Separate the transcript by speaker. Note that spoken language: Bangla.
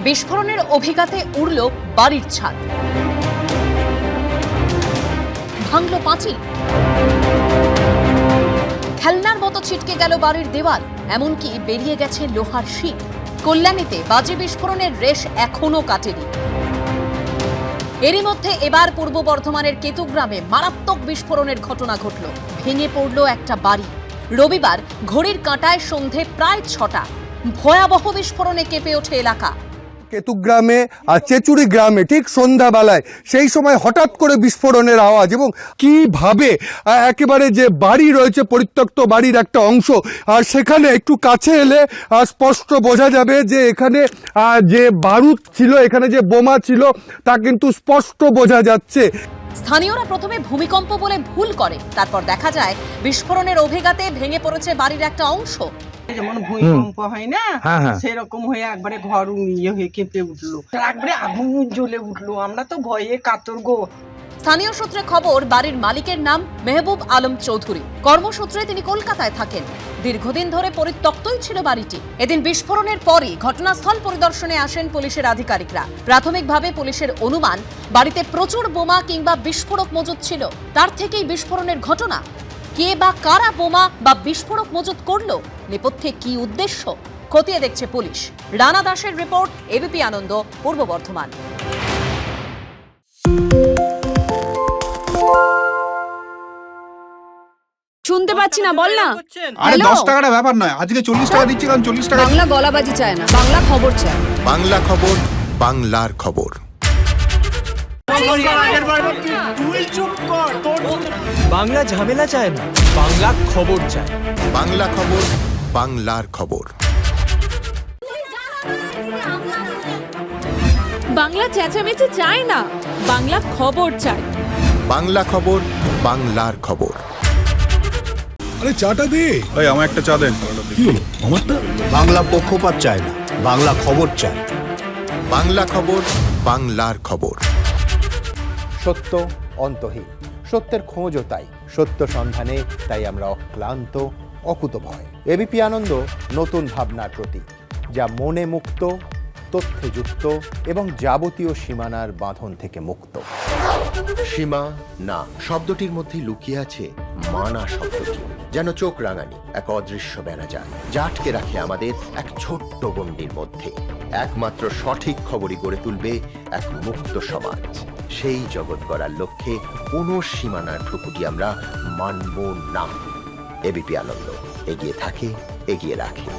Speaker 1: বিস্ফোরণের অভিঘাতে উড়ল বাড়ির ছাদ, ভাঙল পাঁচিল, খেলনার মতো ছিটকে গেল বাড়ির দেওয়াল, এমনকি বেরিয়ে গেছে লোহার শিক। কল্যাণীতে বাজি বিস্ফোরণের রেশ এখনো কাটেনি। এরই মধ্যে এবার পূর্ব বর্ধমানের কেতুগ্রামে মারাত্মক বিস্ফোরণের ঘটনা ঘটল। ভেঙে পড়ল একটা বাড়ি। রবিবার ঘড়ির কাঁটায় সন্ধে প্রায় 6টা। ভয়াবহ বিস্ফোরণে কেঁপে ওঠে এলাকা।
Speaker 2: কেতুগ্রামে আর চেচুড়ি গ্রামে ঠিক সন্ধ্যাবেলায় সেই সময় হঠাৎ করে বিস্ফোরণের আওয়াজ, এবং কিভাবে একেবারে যে বাড়ি রয়েছে পরিত্যক্ত বাড়ির একটা অংশ, আর সেখানে একটু কাছে এলে স্পষ্ট বোঝা যাবে যে এখানে যে বারুদ ছিল, এখানে যে বোমা ছিল তা কিন্তু স্পষ্ট বোঝা যাচ্ছে।
Speaker 1: স্থানীয়রা প্রথমে ভূমিকম্প বলে ভুল করে, তারপর দেখা যায় বিস্ফোরণের অভিঘাতে ভেঙে পড়েছে বাড়ির একটা অংশ।
Speaker 3: যেমন ভূমিকম্প হয় না, সেরকম হয়ে একবারে ঘর ইয়ে হয়ে কেঁপে উঠলো, একবারে আগুন জ্বলে উঠলো। আমরা তো ভয়ে কাতর গো।
Speaker 1: স্থানীয় সূত্রে খবর, বাড়ির মালিকের নাম মেহবুব আলম চৌধুরী। কর্মসূত্রে তিনি কলকাতায় থাকেন। দীর্ঘদিন ধরে পরিত্যক্তই ছিল বাড়িটি। এদিন বিস্ফোরণের পরই ঘটনাস্থল পরিদর্শনে আসেন পুলিশের আধিকারিকরা। প্রাথমিকভাবে পুলিশের অনুমান, বাড়িতে প্রচুর বোমা কিংবা বিস্ফোরক মজুত ছিল। তার থেকেই বিস্ফোরণের ঘটনা। কে বা কারা বোমা বা বিস্ফোরক মজুত করলো, নেপথ্যে কি উদ্দেশ্য, খতিয়ে দেখছে পুলিশ। রানা দাসের রিপোর্ট, এবিপি আনন্দ, পূর্ব বর্ধমান।
Speaker 4: শুনতে পাচ্ছি না, বল না।
Speaker 5: আরে 10 টাকাটা ব্যাপার নয়, আজকে 40 টাকা দিচ্ছি, কারণ 40 টাকা।
Speaker 4: বাংলা গলাবাজি চায় না, বাংলা খবর চায়।
Speaker 6: বাংলা খবর, বাংলার খবর।
Speaker 7: বাংলা ঝামেলা চায় না, বাংলা খবর চায়।
Speaker 6: বাংলা খবর, বাংলার খবর।
Speaker 4: বাংলা চেঁচামেচি চায় না, বাংলা খবর চায়।
Speaker 6: বাংলা খবর, বাংলার খবর।
Speaker 5: আরে চাটা দে। এই আমার একটা চা দেন। কি হলো আমারটা?
Speaker 8: বাংলা পক্ষপাত চায় না, বাংলা খবর চায়।
Speaker 6: বাংলা খবর, বাংলার খবর।
Speaker 9: সত্য অন্তহীন, সত্যের খোঁজও তাই, সত্য সন্ধানে তাই আমরা অক্লান্ত, অকুতভয়। এবিপি আনন্দ নতুন ভাবনার প্রতীক, যা মনে মুক্ত, তথ্যে যুক্ত এবং যাবতীয় সীমানার বাঁধন থেকে মুক্ত।
Speaker 6: সীমা না শব্দটির মধ্যে লুকিয়ে আছে মানা শব্দটি, যেন চোখ রাঙানি এক অদৃশ্য বেড়াজাল, যা আটকে রাখে আমাদের এক ছোট্ট গণ্ডির মধ্যে। একমাত্র সঠিক খবরই গড়ে তুলবে এক মুক্ত সমাজ। সেই জগৎ গড়ার লক্ষ্যে কোনো সীমানার ঠুকুটি আমরা মানব না। এবিপি আনন্দ এগিয়ে থাকে, এগিয়ে রাখে।